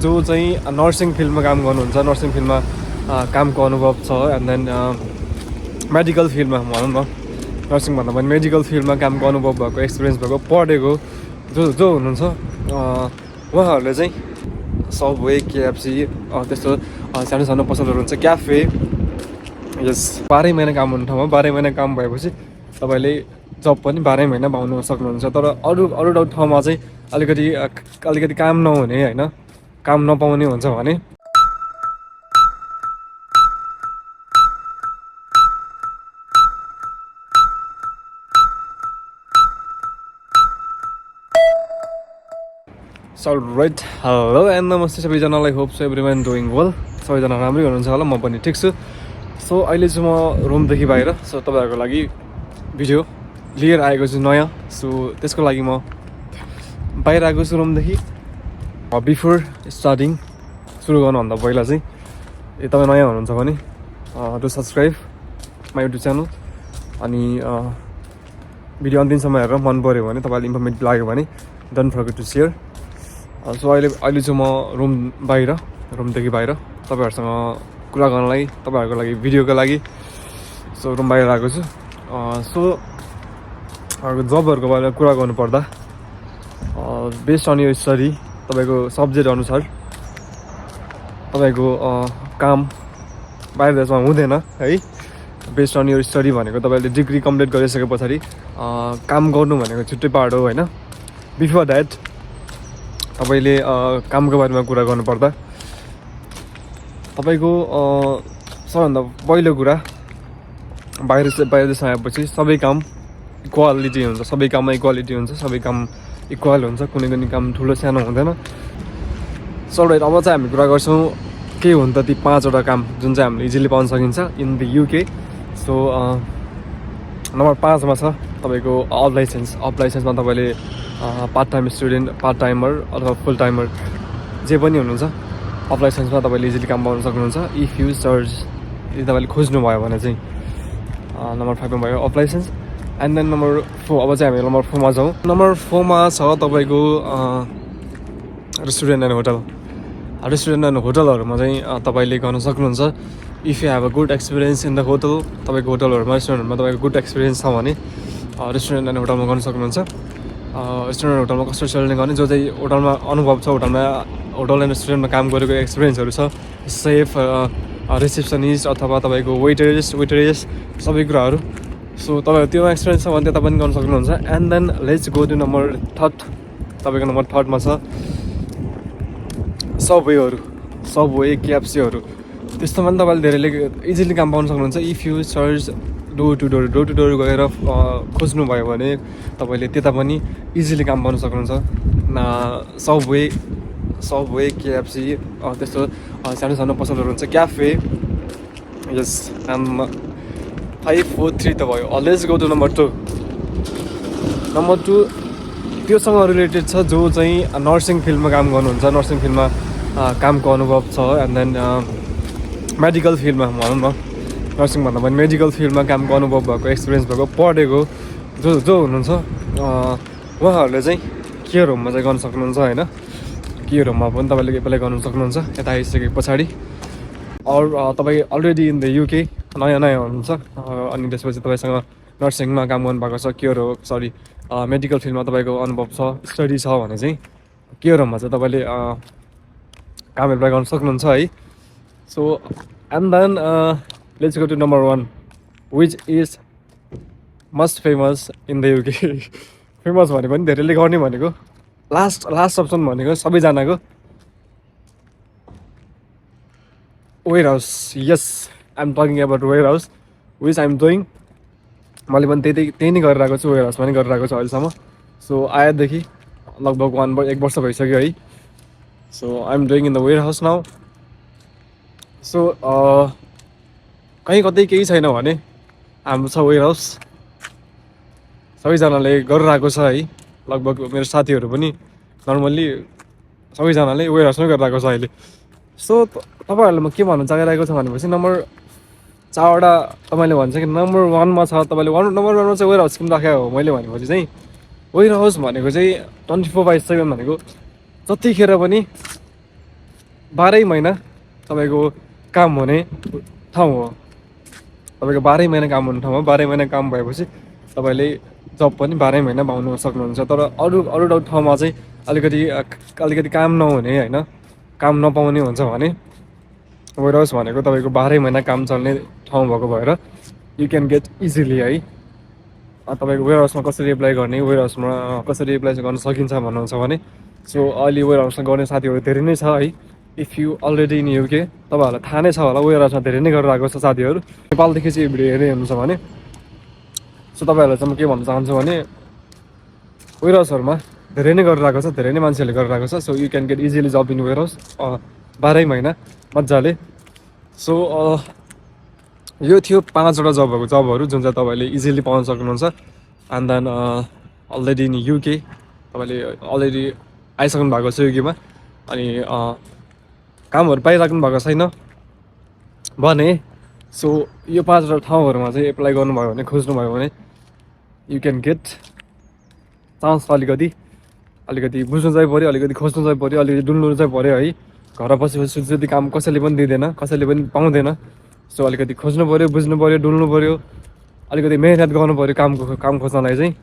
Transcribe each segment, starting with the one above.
जो चाहिँ नर्सिङ फिल्डमा काम गर्नुहुन्छ, नर्सिङ फिल्डमा कामको अनुभव छ, एन्ड देन मेडिकल फिल्डमा भनौँ न, नर्सिङ भन्दा पनि मेडिकल फिल्डमा कामको अनुभव भएको, एक्सपिरियन्स भएको, पढेको जो हुनुहुन्छ उहाँहरूले चाहिँ सबवे, केएफसी त्यस्तो सानो सानो पसलहरू हुन्छ, क्याफे, यस 12 महिना काम हुने ठाउँमा 12 महिना काम भएपछि तपाईँले जब पनि 12 महिना पाउनु सक्नुहुन्छ। तर अरू ठाउँमा चाहिँ अलिकति काम नहुने होइन, काम नपाउने हुन्छ भने राइट। हेलो एन्ड नमस्ते सबैजनालाई, hope so everyone doing well. सबैजना राम्रै हुनुहुन्छ होला, म पनि ठिक छु। सो अहिले चाहिँ म रुमदेखि बाहिर, सो तपाईँहरूको लागि भिडियो लिएर आएको छु नयाँ। सो त्यसको लागि म बाहिर आएको छु रुमदेखि। बिफोर स्टार्टिङ, सुरु गर्नुभन्दा पहिला चाहिँ तपाईँ नयाँ हुनुहुन्छ भने to subscribe my YouTube channel, अनि भिडियो अन्तिमसम्म हेरेर मन पऱ्यो भने, तपाईँलाई इन्फर्मेटिभ लाग्यो भने don't forget to share. So अहिले चाहिँ म रुमदेखि बाहिर तपाईँहरूसँग कुरा गर्नलाई, तपाईँहरूको लागि भिडियोको लागि सो रुम बाहिर आएको छु। सो जबहरूको बारेमा कुरा गर्नुपर्दा बेस्ड अन यो स्टडी, तपाईँको सब्जेक्ट अनुसार तपाईँको काम बाहिर देशमा हुँदैन है। बेस्ड अन यो स्टडी भनेको तपाईँले डिग्री कम्प्लिट गरिसके पछाडि काम गर्नु भनेको छुट्टै पार्ट हो होइन। बिफोर द्याट तपाईँले कामको बारेमा कुरा गर्नुपर्दा तपाईँको सबभन्दा पहिलो कुरा, बाहिर देशमा आएपछि सबै काम इक्वालिटी हुन्छ, सबै काममा इक्वालिटी हुन्छ, सबै काम इक्वल हुन्छ, कुनै काम ठुलो सानो हुँदैन। सो राइट, अब चाहिँ हामी कुरा गर्छौँ के हुन् त ती 5वटा काम जुन चाहिँ हामीले इजिली पाउन सकिन्छ in the UK. So number 5मा छ तपाईँको अफ लाइसेन्समा तपाईँले part time student, part timer अथवा फुल टाइमर जे पनि हुनुहुन्छ, अफ लाइसेन्समा तपाईँले इजिली काम पाउन सक्नुहुन्छ इफ यु सर्च, यदि तपाईँले खोज्नुभयो भने चाहिँ। नम्बर 5मा भयो of license. And then number 4, अब चाहिँ हामी नम्बर 4मा जाउँ। नम्बर 4मा छ तपाईँको restaurant and hotel. Restaurant and होटलहरूमा चाहिँ तपाईँले गर्न सक्नुहुन्छ if you have a good experience in the hotel. तपाईँको होटलहरूमा, रेस्टुरेन्टहरूमा तपाईँको गुड एक्सपिरियन्स छ भने रेस्टुरेन्ट एन्ड होटलमा गर्न सक्नुहुन्छ। रेस्टुरेन्ट होटलमा कस्तो चल्ने गर्ने, जो चाहिँ होटलमा अनुभव छ, होटल एन्ड रेस्टुरेन्टमा काम गरेको एक्सपिरियन्सहरू छ, सेफ, रिसेप्सनिस्ट अथवा तपाईँको वेटरेस सबै कुराहरू। सो तपाईँको त्यो एक्सपिरियन्स छ भने त्यता पनि गर्न सक्नुहुन्छ। And then let's go to number 3। तपाईँको नम्बर 3मा छ सबवे, केएफसीहरू। त्यस्तोमा पनि तपाईँले धेरैले इजिली काम पाउन सक्नुहुन्छ if you search door to door गएर खोज्नुभयो भने तपाईँले त्यता पनि इजिली काम पाउन सक्नुहुन्छ। सबवे, केएफसी त्यस्तो सानो सानो पसलहरू हुन्छ, क्याफे, यस। एन्ड 5, 4, 3 त भयो। Let's go to number 2। Number 2 त्योसँग रिलेटेड छ जो चाहिँ नर्सिङ फिल्डमा काम गर्नुहुन्छ, नर्सिङ फिल्डमा कामको अनुभव छ, एन्ड देन मेडिकल फिल्डमा भनौँ न, नर्सिङ भन्दा पनि मेडिकल फिल्डमा कामको अनुभव भएको, एक्सपिरियन्स भएको, पढेको जो हुनुहुन्छ उहाँहरूले चाहिँ केयर होममा चाहिँ गर्न सक्नुहुन्छ होइन। केयर होममा पनि तपाईँले एप्लाई गर्नु सक्नुहुन्छ यता आइसके पछाडि। अरू तपाईँ अलरेडी इन द युके नयाँ हुनुहुन्छ, अनि त्यसपछि तपाईँसँग नर्सिङमा काम गर्नुभएको छ, मेडिकल फिल्डमा तपाईँको अनुभव छ, स्टडी छ भने चाहिँ केयर होममा चाहिँ तपाईँले काम एप्लाई गर्न सक्नुहुन्छ है। So and then let's go to number 1 which is must famous in the UK. Famous भने पनि धेरैले गर्ने भनेको लास्ट अप्सन भनेको सबैजनाको warehouse. Yes, I am talking about warehouse which I am doing. मैले पनि त्यही नै गरिरहेको छु, वेयर हाउसमा पनि गरिरहेको छु अहिलेसम्म। सो आएदेखि लगभग 1 वर्ष भइसक्यो है। So I am doing in the warehouse now. So कतै केही छैन भने हाम्रो छ वेयर हाउस, सबैजनाले गरिरहेको छ है। लगभग मेरो साथीहरू पनि नर्मल्ली सबैजनाले वेयर हाउसमै गरिरहेको छ अहिले। सो तपाईँहरूलाई म के भन्न चाहिरहेको छ भनेपछि नम्बर 4वटा तपाईँले भन्छ कि नम्बर 1मा छ, तपाईँले नम्बर 1मा चाहिँ वेयर हाउस किन राखेको हो मैले भनेपछि चाहिँ वेयर हाउस भनेको चाहिँ 24/7 भनेको जतिखेर पनि 12 महिना तपाईँको काम हुने ठाउँ हो। तपाईँको 12 महिना काम हुने ठाउँमा 12 महिना काम भएपछि तपाईँले जब पनि 12 महिना पाउनु सक्नुहुन्छ। तर अरू अरू ठाउँमा चाहिँ अलिकति काम नहुने होइन, काम नपाउने हुन्छ भने वेयरहाउस भनेको तपाईँको 12 महिना काम चल्ने ठाउँ भएको भएर यु क्यान गेट इजिली है। तपाईँको वेयरहाउसमा कसरी एप्लाई गर्ने, वेयरहाउसमा कसरी एप्लाई गर्न सकिन्छ भन्नुहुन्छ भने सो अहिले वेयरहाउसमा गर्ने साथीहरू धेरै नै छ है। If you already in UK तपाईँहरूलाई थाहा नै छ होला, वेयरहाउसमा धेरै नै गरेर आएको छ साथीहरू। नेपालदेखि चाहिँ भिडियो हेर्दै हुनुहुन्छ भने सो तपाईँहरूलाई चाहिँ म के भन्न चाहन्छु भने वेयरहाउसहरूमा धेरै नै गरेर आएको छ, धेरै नै मान्छेहरूले गरेर आएको छ। So you can get easily job in warehouse 12 महिना मजाले। सो यो थियो 5वटा जबहरू जुन चाहिँ तपाईँले इजिली पाउन सक्नुहुन्छ। And then already in UK तपाईँले अलरेडी आइसक्नु भएको छ युकेमा, अनि कामहरू पाइराख्नु भएको छैन भने सो यो 5वटा ठाउँहरूमा चाहिँ एप्लाई गर्नुभयो भने, खोज्नुभयो भने यु क्यान गेट चान्स। अलिकति बुझ्नु चाहिँ पऱ्यो, अलिकति खोज्नु चाहिँ पऱ्यो, अलिकति डुल्नु चाहिँ पऱ्यो है। घर बसी जति काम कसैले पनि दिँदैन, कसैले पनि पाउँदैन। सो अलिकति खोज्नु पऱ्यो, बुझ्नु पऱ्यो, डुल्नु पऱ्यो, अलिकति मेहनत गर्नु पऱ्यो काम खोज्नलाई चाहिँ।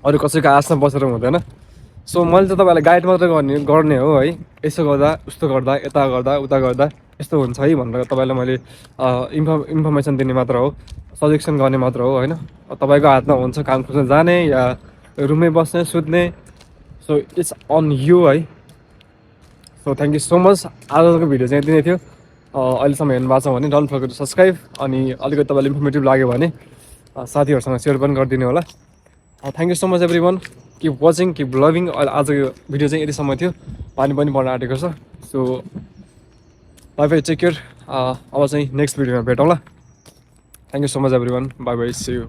अरू कसैको आशमा बसेर हुँदैन। सो मैले चाहिँ तपाईँलाई गाइड मात्रै गर्ने हो है। यसो गर्दा उस्तो गर्दा यता गर्दा उता गर्दा यस्तो हुन्छ है भनेर तपाईँलाई मैले इन्फर्मेसन दिने मात्र हो, सजेसन गर्ने मात्र हो होइन। तपाईँको हातमा हुन्छ काम खोज्न जाने या रुममै बस्ने सुत्ने। सो इट्स अन यु है। So thank you so much. आजको भिडियो चाहिँ यति नै थियो। अहिलेसम्म हेर्नु भएको छ भने डोन्ट फर्गेट टु सब्सक्राइब। अनि अलिकति तपाईँलाई इन्फर्मेटिभ लाग्यो भने साथीहरूसँग सेयर पनि गरिदिनु होला। Thank you so much everyone. Keep watching, keep loving. आजको भिडियो चाहिँ यतिसम्म थियो, पानी पनि पर्न आँटेको छ। So bye bye, take care. अब चाहिँ नेक्स्ट भिडियोमा भेटौँला। Thank you so much everyone, bye bye, see you.